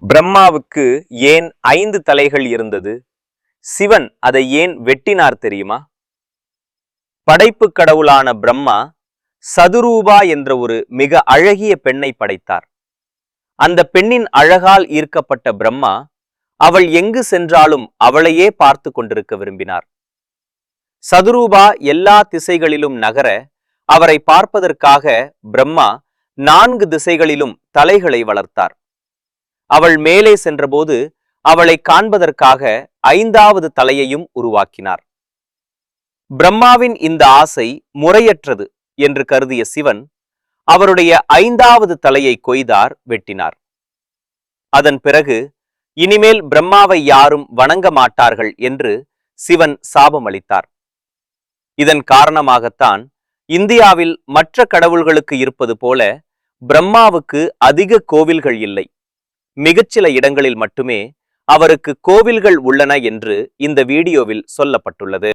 பிரம்மாவுக்கு ஏன் 5 தலைகள் இருந்தது? சிவன் அதை ஏன் வெட்டினார் தெரியுமா? படைப்பு கடவுளான பிரம்மா சதுரூபா என்ற ஒரு மிக அழகிய பெண்ணை படைத்தார். அந்த பெண்ணின் அழகால் ஈர்க்கப்பட்ட பிரம்மா அவள் எங்கு சென்றாலும் அவளையே பார்த்து கொண்டிருக்க விரும்பினார். சதுரூபா எல்லா திசைகளிலும் நகர அவரை பார்ப்பதற்காக பிரம்மா 4 திசைகளிலும் தலைகளை வளர்த்தார். அவள் மேலே சென்றபோது அவளை காண்பதற்காக 5வது தலையையும் உருவாக்கினார். பிரம்மாவின் இந்த ஆசை முறையற்றது என்று கருதிய சிவன் அவருடைய 5வது தலையை கொய்தார், வெட்டினார். அதன் பிறகு இனிமேல் பிரம்மாவை யாரும் வணங்க மாட்டார்கள் என்று சிவன் சாபம் அளித்தார். இதன் காரணமாகத்தான் இந்தியாவில் மற்ற கடவுள்களுக்கு இருப்பது போல பிரம்மாவுக்கு அதிக கோவில்கள் இல்லை. மிகச்சில இடங்களில் மட்டுமே அவருக்கு கோவில்கள் உள்ளன என்று இந்த வீடியோவில் சொல்லப்பட்டுள்ளது.